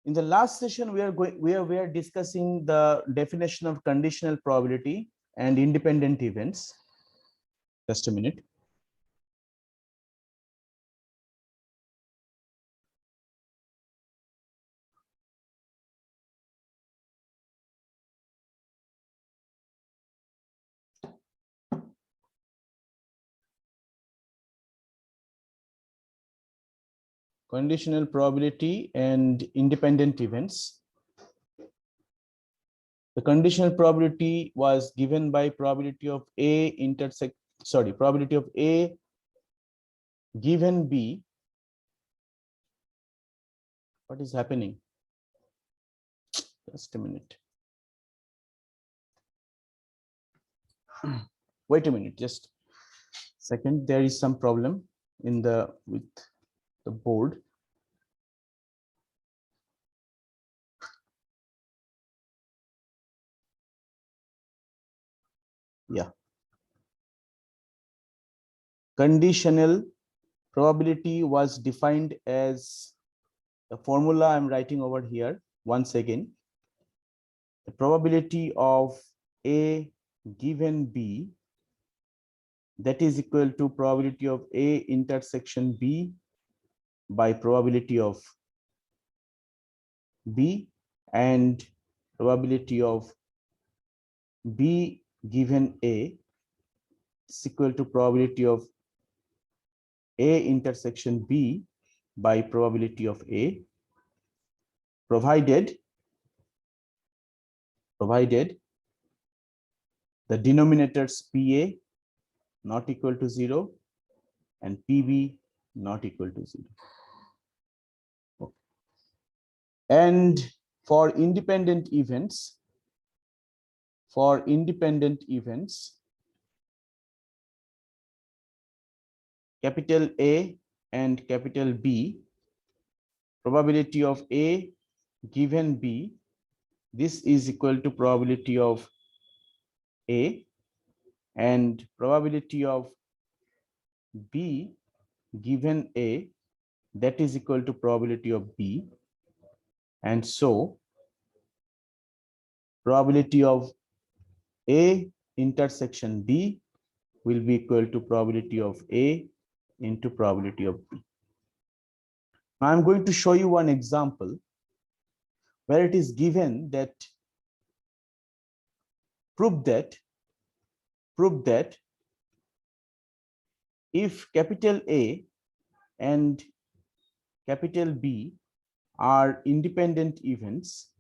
In the last session, we are discussing the definition of conditional probability and independent events. Just a minute. Conditional probability and independent events. The conditional probability was given by probability of probability of A given B. What is happening? Just a minute. Wait a minute, just a second. There is some problem with the board. Yeah. Conditional probability was defined as the formula I'm writing over here once again. The probability of A given B, that is equal to probability of A intersection B by probability of B, and probability of B given A is equal to probability of A intersection B by probability of A, provided the denominators PA not equal to 0 and PB not equal to 0. Okay. And for independent events, capital A and capital B, probability of A given B, this is equal to probability of A, and probability of B given A, that is equal to probability of B, and so probability of A intersection B will be equal to probability of A into probability of B. Now I'm going to show you one example where it is given that prove that if capital A and capital B are independent events,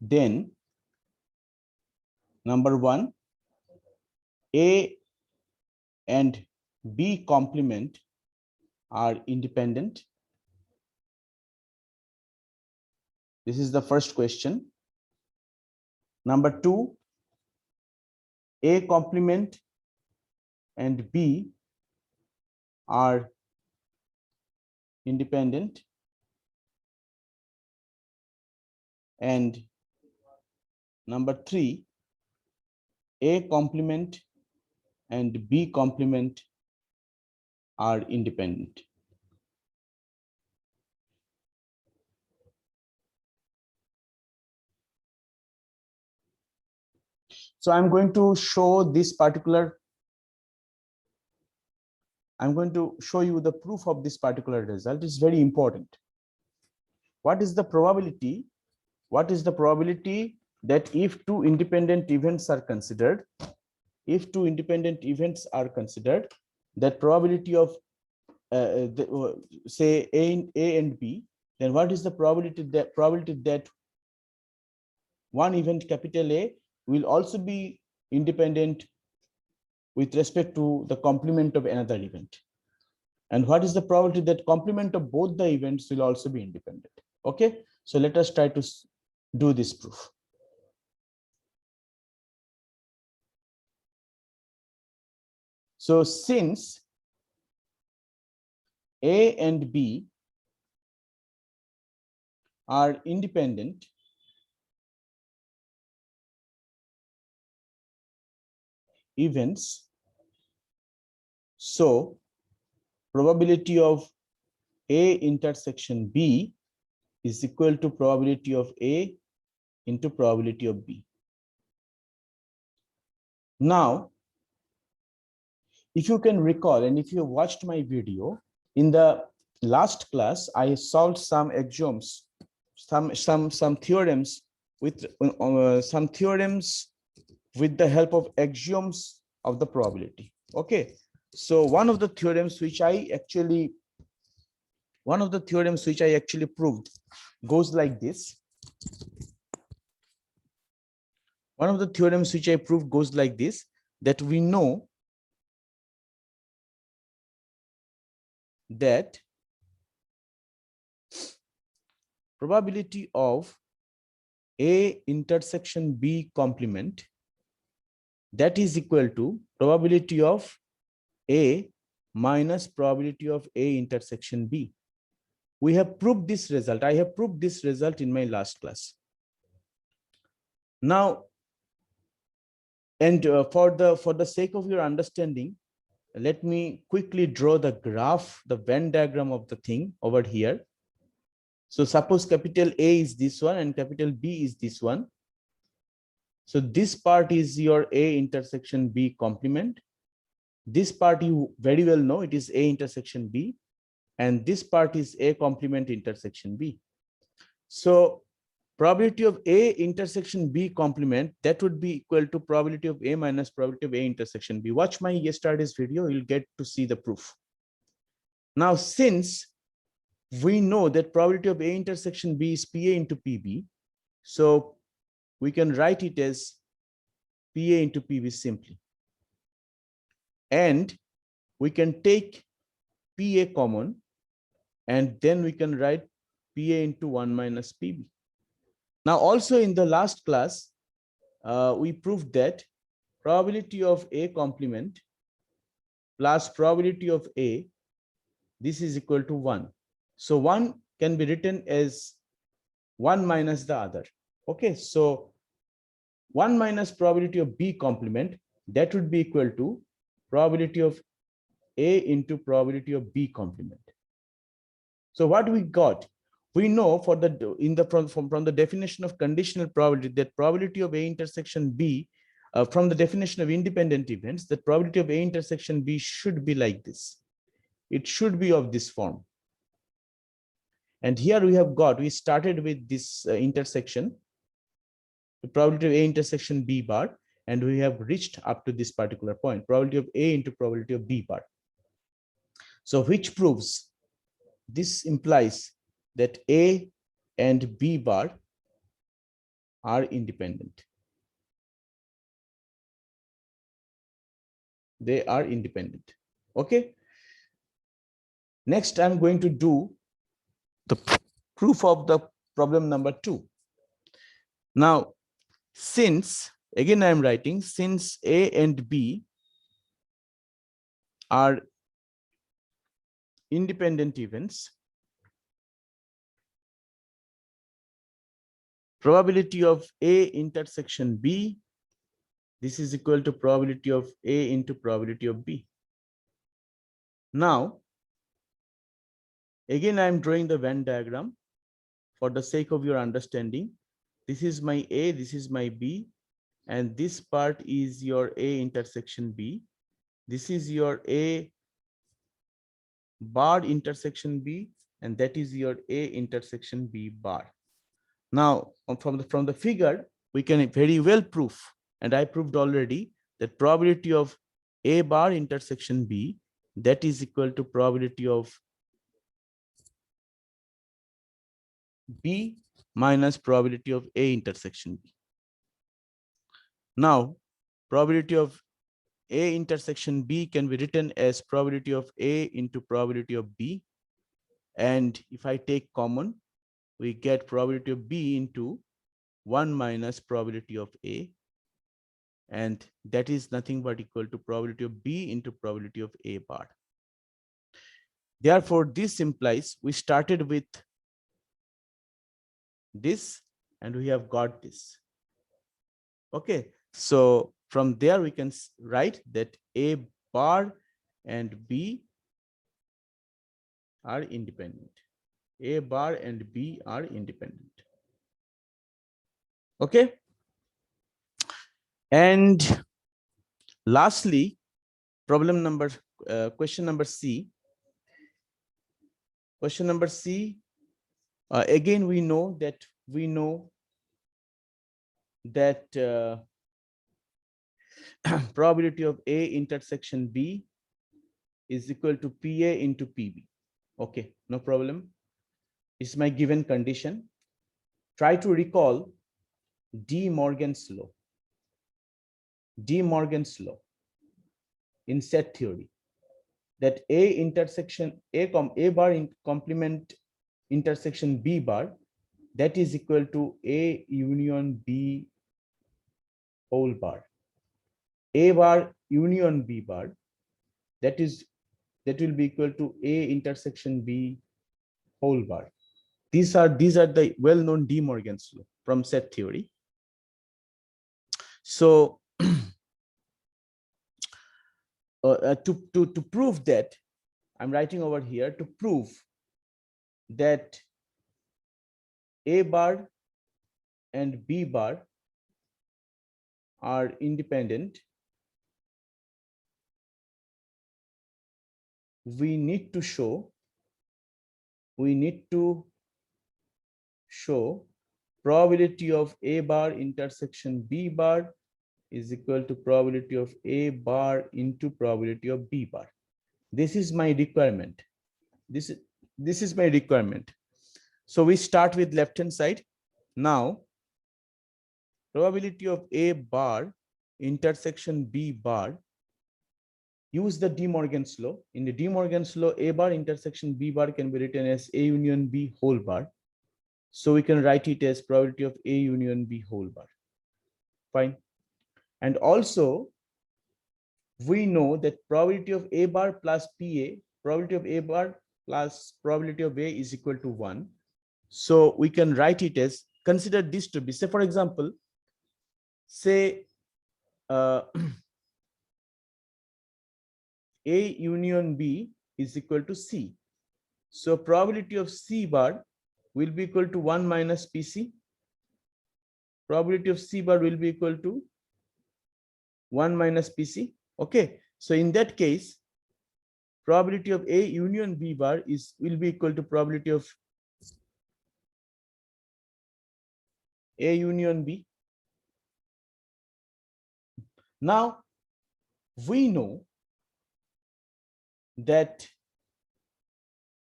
then number one, A and B complement are independent. This is the first question. Number two, A complement and B are independent. And number three, A complement and B complement are independent. So I'm going to show you the proof of this particular result. It's very important. What is the probability? That if two independent events are considered, that probability of say A and B, then what is the probability that one event capital A will also be independent with respect to the complement of another event, and what is the probability that complement of both the events will also be independent? Okay, so let us try to do this proof. So since A and B are independent, events, So probability of A intersection B is equal to probability of A into probability of B. Now, if you can recall, and if you watched my video, in the last class, I solved some axioms, some theorems with some theorems with the help of axioms of the probability. Okay, so one of the theorems which I actually proved goes like this. One of the theorems which I proved goes like this, that we know that probability of A intersection B complement, that is equal to probability of A minus probability of A intersection B. We have proved this result. I have proved this result in my last class. Now, and for the sake of your understanding, let me quickly draw the graph, the Venn diagram of the thing over here. So suppose capital A is this one and capital B is this one. So this part is your A intersection B complement. This part you very well know, it is A intersection B, and this part is A complement intersection B. So probability of A intersection B complement, that would be equal to probability of A minus probability of A intersection B. Watch my yesterday's video, you'll get to see the proof. Now, since we know that probability of A intersection B is PA into PB, so we can write it as PA into PB simply. And we can take PA common, and then we can write PA into 1 minus PB. Now, also in the last class, we proved that probability of A complement plus probability of A, this is equal to 1. So one can be written as 1 minus the other. Okay, so 1 minus probability of B complement, that would be equal to probability of A into probability of B complement. So what we got, we know for the from the definition of conditional probability that probability of A intersection B, from the definition of independent events, that probability of A intersection B should be like this. It should be of this form. And here we started with this intersection, the probability of A intersection B bar, and we have reached up to this particular point, probability of A into probability of B bar. So which proves, this implies that A and B bar are independent. They are independent. Okay. Next, I'm going to do the proof of the problem number 2. Now, since, again I'm writing, since A and B are independent events, probability of A intersection B, this is equal to probability of A into probability of B. Now, again, I'm drawing the Venn diagram for the sake of your understanding. This is my A, this is my B, and this part is your A intersection B. This is your A bar intersection B, and that is your A intersection B bar. Now, from the figure, we can very well prove, and I proved already, that probability of A bar intersection B, that is equal to probability of B minus probability of A intersection B. Now, probability of A intersection B can be written as probability of A into probability of B. And if I take common, we get probability of B into 1 minus probability of A. And that is nothing but equal to probability of B into probability of A bar. Therefore, this implies we started with this and we have got this. Okay, so from there we can write that A bar and B are independent. A bar and B are independent. Okay. And lastly, question number C. Question number C. Again, we know that probability of A intersection B is equal to PA into PB. Okay, no problem. It's my given condition. Try to recall De Morgan's law. De Morgan's law in set theory, that A bar in complement intersection B bar, that is equal to A union B whole bar. A bar union B bar, that will be equal to A intersection B whole bar. These are the well-known De Morgan's law from set theory. So to prove that, I'm writing over here, to prove that A bar and B bar are independent, we need to show probability of A bar intersection B bar is equal to probability of A bar into probability of B bar. This is my requirement. This is my requirement. So we start with left hand side. Now, probability of A bar intersection B bar, use the De Morgan's law. In the De Morgan's law, A bar intersection B bar can be written as A union B whole bar. So we can write it as probability of A union B whole bar. Fine. And also, we know that probability of A bar plus PA, probability of A bar plus probability of A is equal to 1. So we can write it as, consider this to be, say for example, say A union B is equal to C. So probability of C bar will be equal to 1 minus PC. Probability of C bar will be equal to 1 minus PC. Okay. So in that case, probability of A union B bar will be equal to probability of A union B. Now, we know that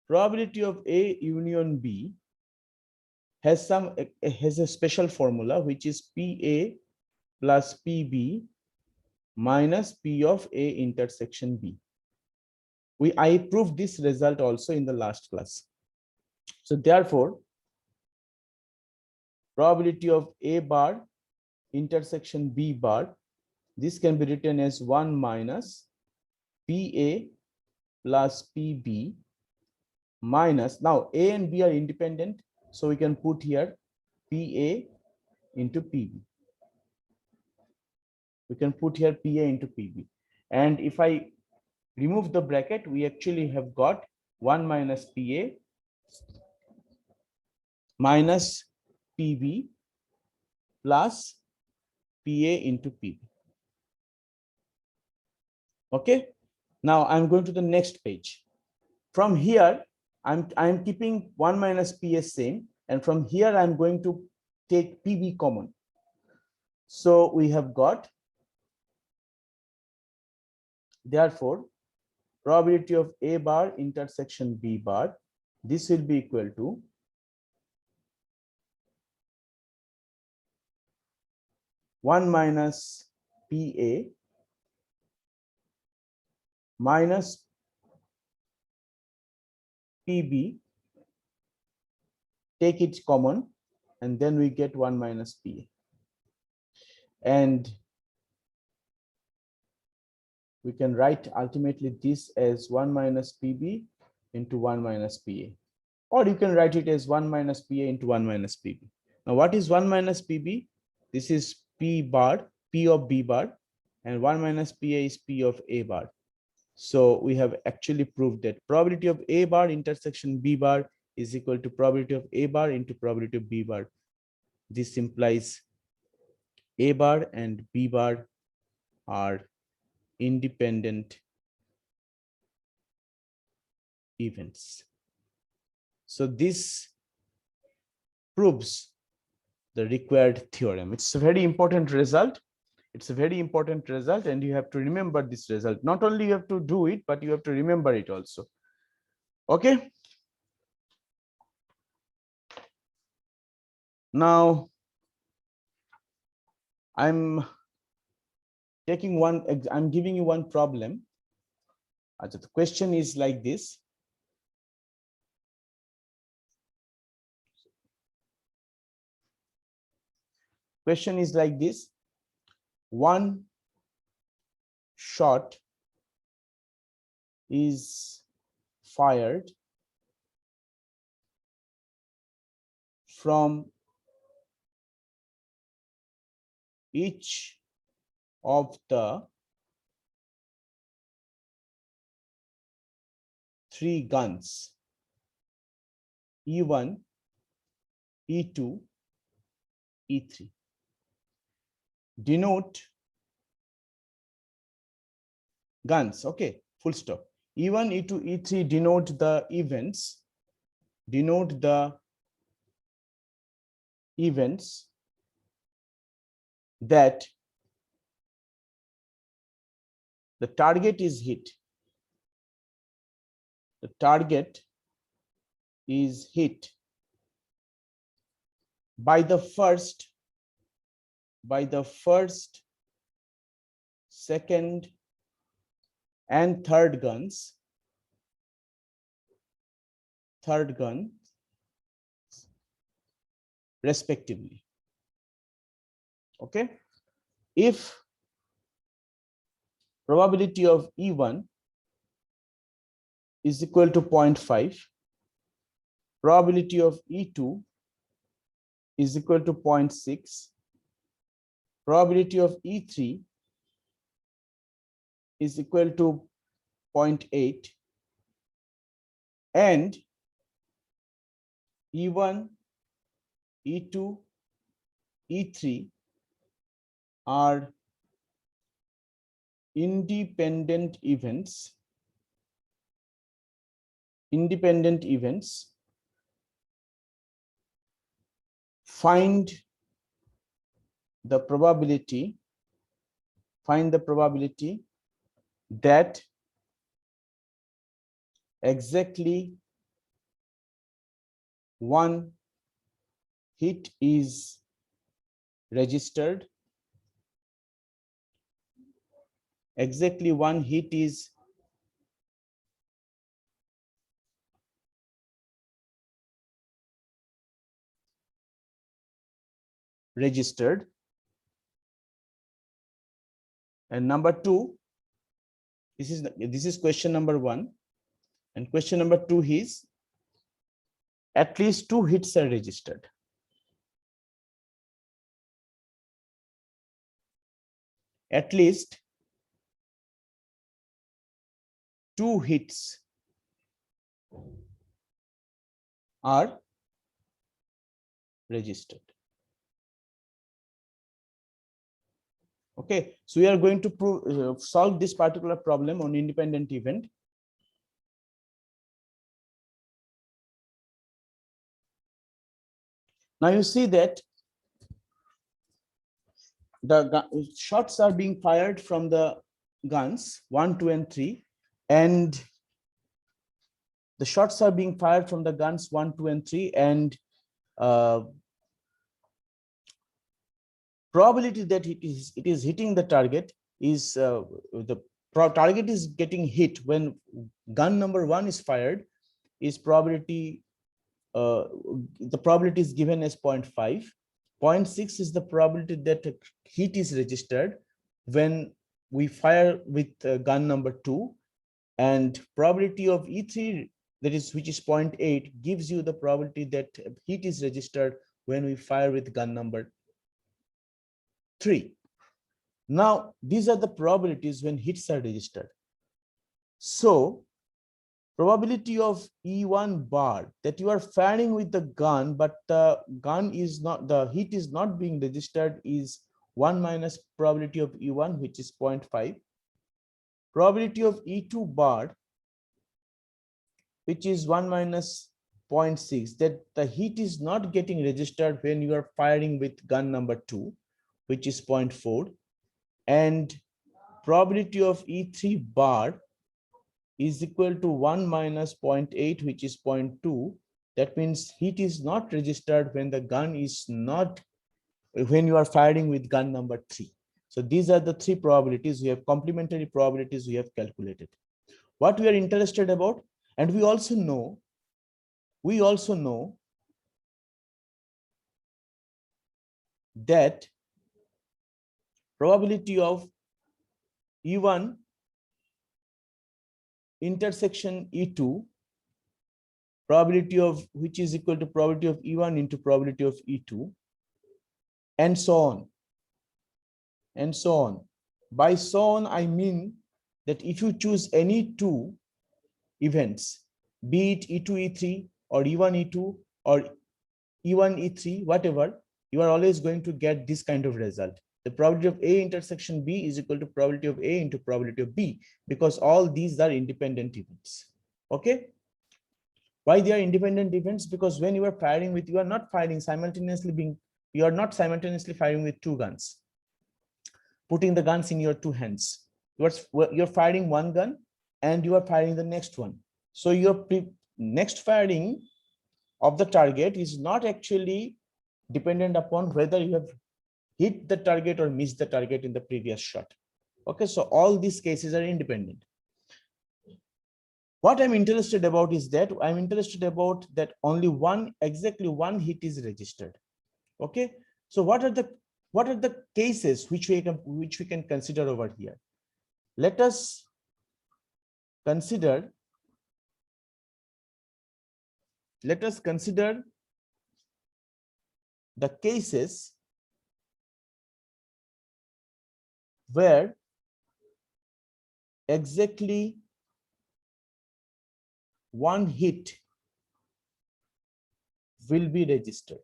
probability of A union B has a special formula, which is PA plus PB minus P of A intersection B. I proved this result also in the last class. So therefore, probability of A bar intersection B bar, this can be written as 1 minus PA plus PB minus, now A and B are independent, so we can put here PA into PB. We can put here PA into PB. And if I remove the bracket, we actually have got 1 minus PA minus PB plus PA into PB. Okay. Now I'm going to the next page. From here, I'm keeping 1 minus PA same, and from here I'm going to take PB common. So we have got, therefore, probability of A bar intersection B bar, this will be equal to 1 minus PA minus PB, take it common, and then we get 1 minus PA. And we can write ultimately this as 1 minus PB into 1 minus PA. Or you can write it as 1 minus PA into 1 minus PB. Now, what is 1 minus PB? This is P bar, P of B bar, and 1 minus PA is P of A bar. So we have actually proved that probability of A bar intersection B bar is equal to probability of A bar into probability of B bar. This implies A bar and B bar are independent events. So this proves the required theorem. It's a very important result. It's a very important result, and you have to remember this result. Not only you have to do it, but you have to remember it also. Okay. Now, I'm giving you one problem. The question is like this. Question is like this. One shot is fired from each of the three guns, E1, E2, E3. Denote guns, okay, full stop. E1, E2, E3 denote the events, that the target is hit. The target is hit by the first, second, and third guns, respectively. Okay. If probability of E1 is equal to 0.5, probability of E2 is equal to 0.6, probability of E3 is equal to 0.8, and E1, E2, E3 are independent events, find the probability that exactly one hit is registered, and number two, this is question number one, and question number two is at least two hits are registered. At least two hits are registered. Okay, so we are going to solve this particular problem on independent event. Now you see that the shots are being fired from the guns 1, 2, and 3, and the shots are being fired from the guns 1, 2, and 3, and probability that it is hitting the target is the target is getting hit when gun number 1 is fired is probability, the probability is given as 0.5. 0.6 is the probability that hit is registered when we fire with gun number 2, and probability of E3, that is which is 0.8, gives you the probability that hit is registered when we fire with gun number 3. Now these are the probabilities when hits are registered. So probability of E1 bar, that you are firing with the gun, but the gun is not, the hit is not being registered, is 1 minus probability of E1, which is 0.5. Probability of E2 bar, which is 1 minus 0.6, that the hit is not getting registered when you are firing with gun number 2, which is 0.4. And probability of E3 bar is equal to 1 minus 0.8, which is 0.2. That means hit is not registered when the gun is not, when you are firing with gun number 3. So these are the three probabilities. We have complementary probabilities we have calculated. What we are interested about, and we also know that probability of E1 intersection E2, probability of which is equal to probability of E1 into probability of E2, and so on, and so on. By so on, I mean that if you choose any two events, be it E2, E3, or E1, E2, or E1, E3, whatever, you are always going to get this kind of result. The probability of A intersection B is equal to probability of A into probability of B, because all these are independent events. Okay. Why they are independent events? Because when you are firing with, you are not firing simultaneously you are not simultaneously firing with two guns, putting the guns in your two hands. You're firing one gun and you are firing the next one. So your next firing of the target is not actually dependent upon whether you have hit the target or missed the target in the previous shot. Okay, so all these cases are independent. What I'm interested about is that I'm interested about that only exactly one hit is registered. Okay, so what are the cases which we can consider over here? Let us consider the cases where exactly one hit will be registered.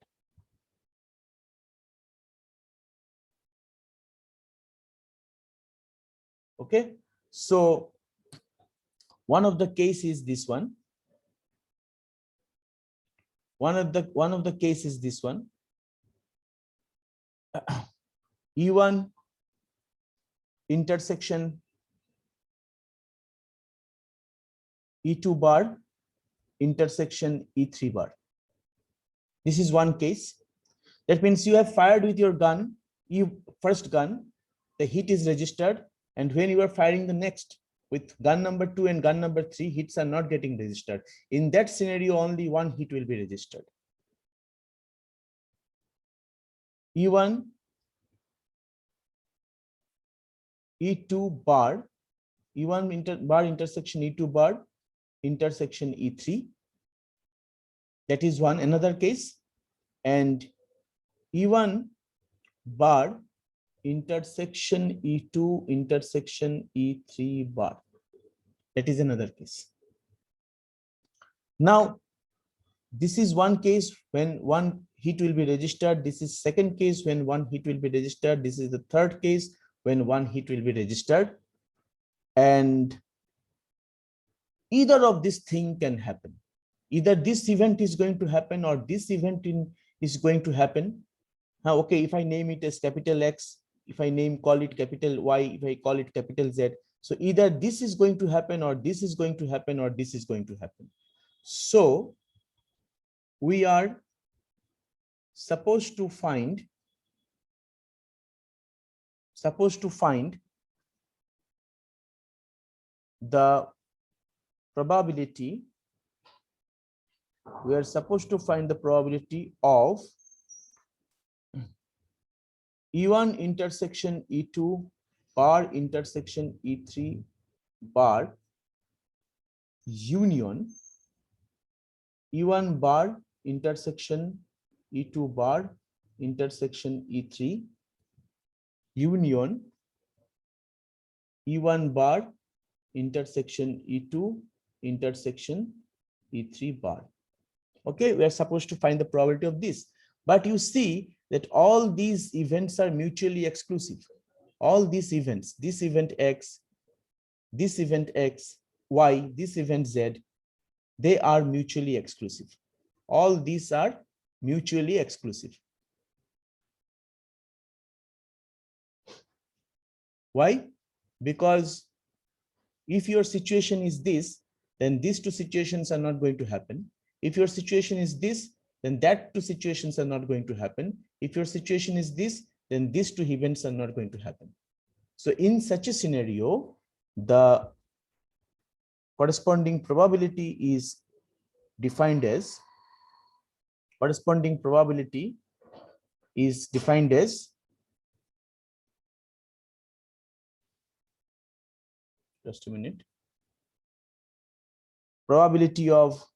Okay, so one of the cases is this one. One of the cases is this one. E1 intersection E2 bar intersection E3 bar. This is one case. That means you have fired with your gun, first gun, the hit is registered, and when you are firing the next with gun number 2 and gun number 3, hits are not getting registered. In that scenario, only one hit will be registered. E1 E2 bar, E1 bar intersection E2 bar intersection E3. That is another case. And E1 bar intersection E2 intersection E3 bar. That is another case. Now, this is one case when one hit will be registered. This is second case when one hit will be registered. This is the third case when one hit will be registered. And either of these things can happen. Either this event is going to happen or this event is going to happen. Now, okay, if I name it as capital X, if I call it capital Y, if I call it capital Z, so either this is going to happen or this is going to happen or this is going to happen. So we are supposed to find the probability. We are supposed to find the probability of E1 intersection E2 bar intersection E3 bar union E1 bar intersection E2 bar intersection E3 union E1 bar intersection E2 intersection E3 bar. Okay, we are supposed to find the probability of this, but you see that all these events are mutually exclusive. All these events, this event X, Y, this event Z, they are mutually exclusive. All these are mutually exclusive. Why? Because if your situation is this, then these two situations are not going to happen. If your situation is this, then that two situations are not going to happen. If your situation is this, then these two events are not going to happen. So in such a scenario, the corresponding probability is defined as just a minute, probability of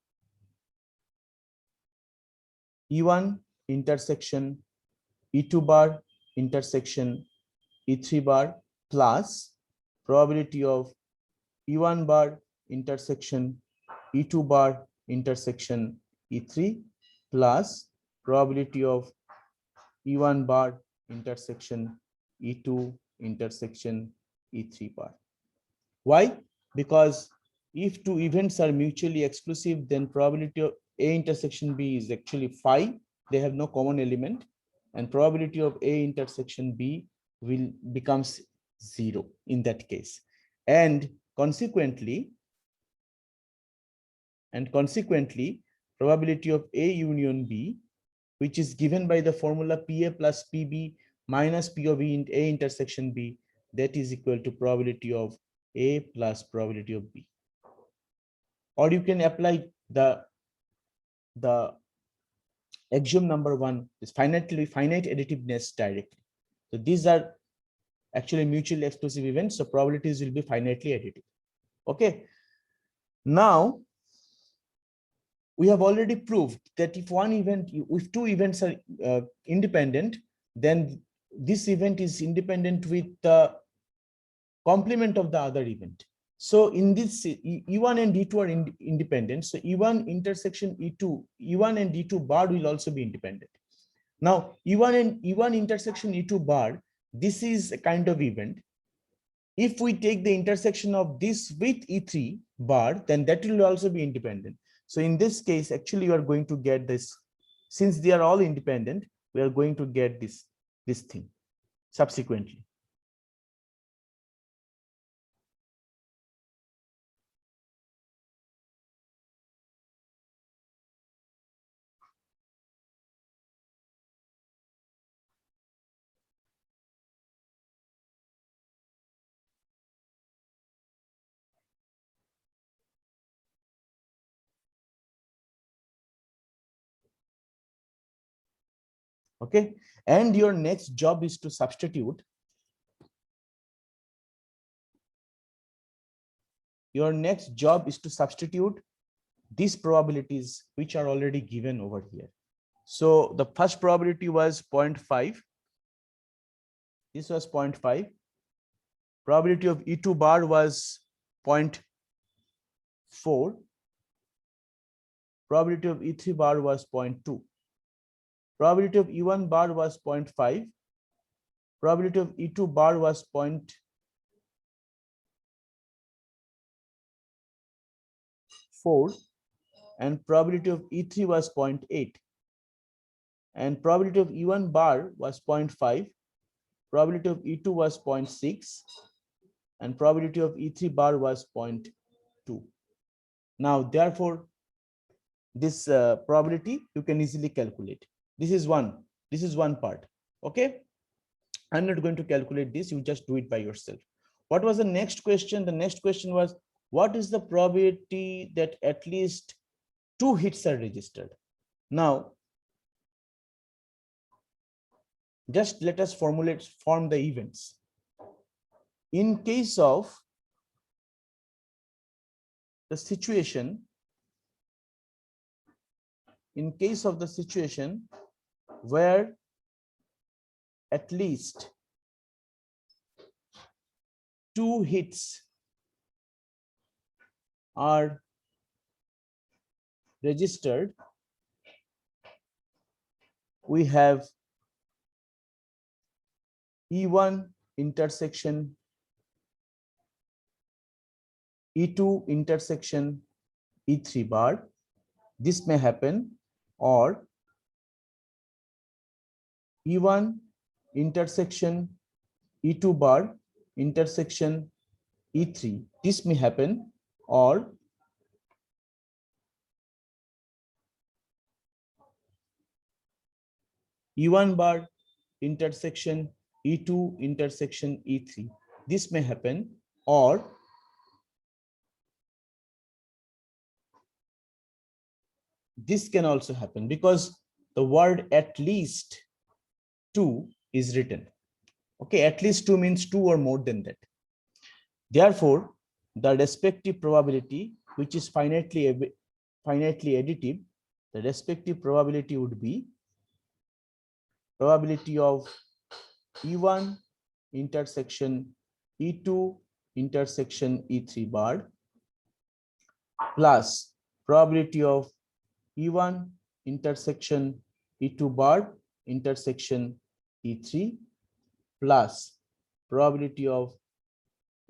E1 intersection E2 bar intersection E3 bar plus probability of E1 bar intersection E2 bar intersection E3 plus probability of E1 bar intersection E2 intersection E3 bar. Why? Because if two events are mutually exclusive, then probability of A intersection B is actually phi. They have no common element, and probability of A intersection B will becomes 0 in that case. And consequently, probability of A union B, which is given by the formula PA plus PB minus P of E in A intersection B, that is equal to probability of A plus probability of B. Or you can apply the axiom number 1, is finite additiveness directly. So these are actually mutually exclusive events, so probabilities will be finitely additive. Okay. Now we have already proved that if two events are independent, then this event is independent with the complement of the other event. So in this, E1 and D2 are independent. So E1 intersection E1 and D2 bar will also be independent. Now E1 intersection E2 bar, this is a kind of event. If we take the intersection of this with E3 bar, then that will also be independent. So in this case, actually, you are going to get this. Since they are all independent, we are going to get this thing subsequently. Okay, and your next job is to substitute these probabilities which are already given over here. So the first probability was 0.5. This was 0.5. Probability of E2 bar was 0.4. Probability of E3 bar was 0.2. Probability of E1 bar was 0.5. Probability of E2 bar was 0.4, and probability of E3 was 0.8. And probability of E1 bar was 0.5. Probability of E2 was 0.6, and probability of E3 bar was 0.2. Now, therefore, this probability you can easily calculate. This is one part. Okay, I'm not going to calculate this, you just do it by yourself. What was the next question? The next question was, what is the probability that at least 2 hits are registered? Now, just let us form the events. In case of the situation, where at least 2 hits are registered, we have E1 intersection E2 intersection E3 bar. This may happen, or E1 intersection E2 bar intersection E3. This may happen, or E1 bar intersection E2 intersection E3. This may happen, or this can also happen because the word at least 2 is written. Okay, at least 2 means 2 or more than that. Therefore, the respective probability, which is finitely additive, the respective probability would be probability of E1 intersection E2 intersection E3 bar plus probability of E1 intersection E2 bar intersection E3 plus probability of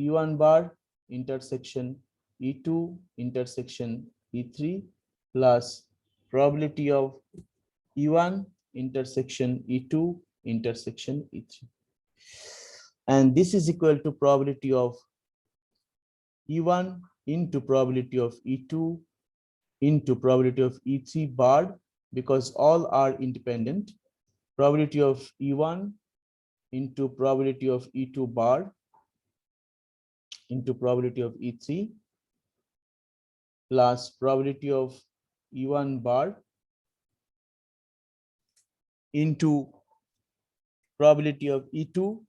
E1 bar intersection E2 intersection E3 plus probability of E1 intersection E2 intersection E3. And this is equal to probability of E1 into probability of E2 into probability of E3 bar, because all are independent. Probability of E1 into probability of E2 bar into probability of E3 plus probability of E1 bar into probability of E2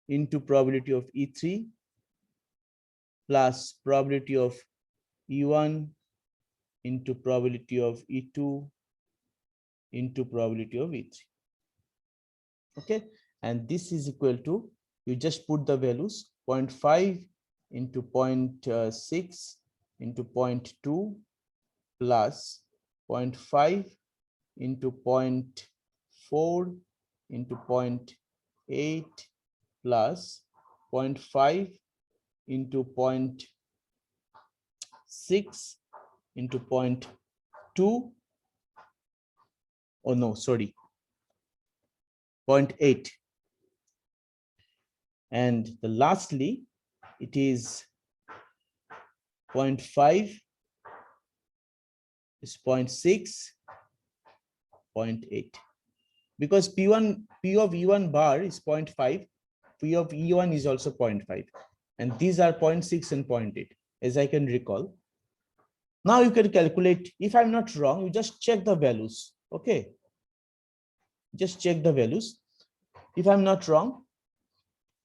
into probability of E3 plus probability of E1 into probability of E2 into probability of E3. Okay, and this is equal to, you just put the values 0.5 into 0.6 into 0.2 plus 0.5 into 0.4 into 0.8 plus 0.5 into 0.6 into 0.2, oh no, sorry, 0.8. And the lastly, it is 0.5 is 0.6, 0.8. Because P of E1 bar is 0.5, P of E1 is also 0.5. And these are 0.6 and 0.8, as I can recall. Now you can calculate, if I'm not wrong, you just check the values. Okay. Just check the values. If I'm not wrong,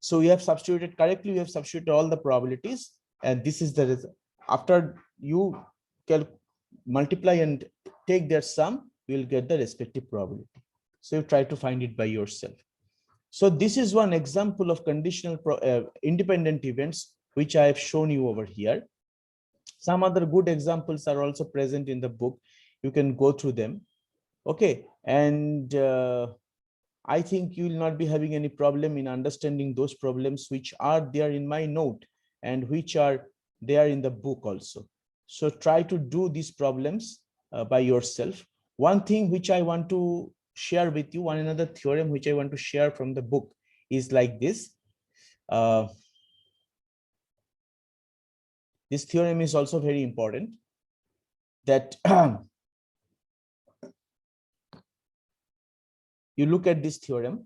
so we have substituted correctly, we have substituted all the probabilities, and this is the result. After you multiply and take their sum, you will get the respective probability. So you try to find it by yourself. So this is one example of conditional independent events, which I have shown you over here. Some other good examples are also present in the book. You can go through them. Okay, and I think you will not be having any problem in understanding those problems which are there in my note and which are there in the book also. So try to do these problems by yourself. One thing which I want to share with you, one another theorem which I want to share from the book is like this. This theorem is also very important, that you look at this theorem,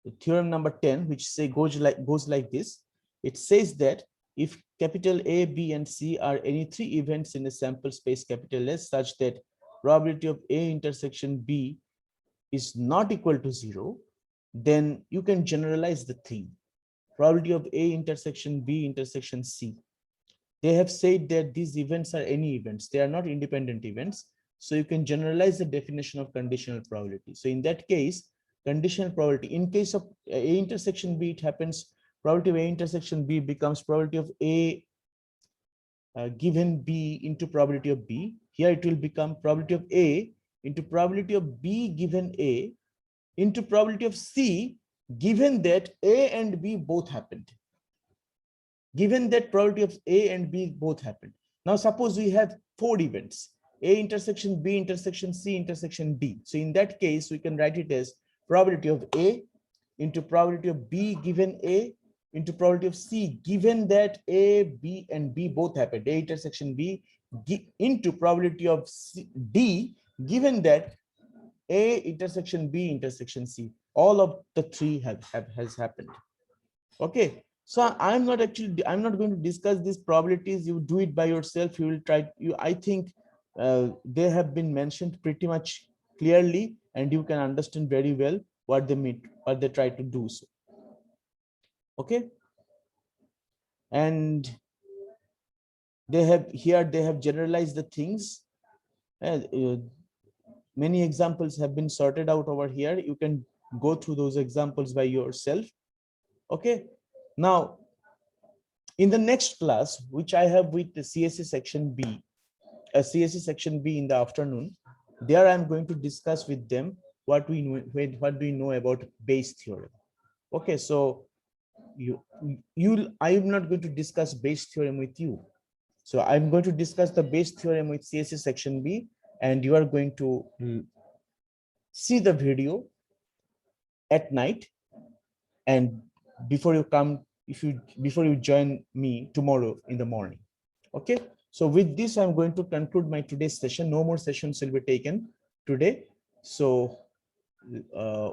the theorem number 10, which goes like this. It says that if capital A, B, and C are any three events in a sample space capital S such that probability of A intersection B is not equal to 0, then you can generalize the thing. Probability of A intersection B intersection C. They have said that these events are any events. They are not independent events. So you can generalize the definition of conditional probability. So in that case, conditional probability, in case of A intersection B, it happens, probability of A intersection B becomes probability of A given B into probability of B. Here it will become probability of A into probability of B given A into probability of C given that A and B both happened. Given that probability of A and B both happened. Now suppose we have 4 events, A intersection B intersection C intersection D. So in that case, we can write it as probability of A into probability of B given A into probability of C given that A, B, and B both happened, A intersection B into probability of D given that A intersection B intersection C. All of the 3 has happened. Okay, so I'm not going to discuss these probabilities. You do it by yourself. You will try. I think they have been mentioned pretty much clearly, and you can understand very well what they mean, what they try to do. So, okay, and they have generalized the things. Many examples have been sorted out over here. You can go through those examples by yourself. Okay, now in the next class, which I have with the CSE section B, CSE section B in the afternoon, there I'm going to discuss with them what do we know about Bayes theorem. Okay, so I am not going to discuss Bayes theorem with you. So I'm going to discuss the Bayes theorem with CSE section B, and you are going to see the video at night, and before you join me tomorrow in the morning. Okay, so with this, I'm going to conclude my today's session. No more sessions will be taken today, so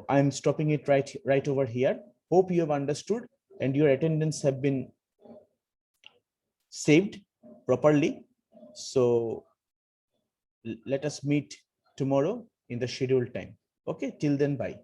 I'm stopping it right over here. Hope you have understood and your attendance have been saved properly. So let us meet tomorrow in the scheduled time. Okay, till then, bye.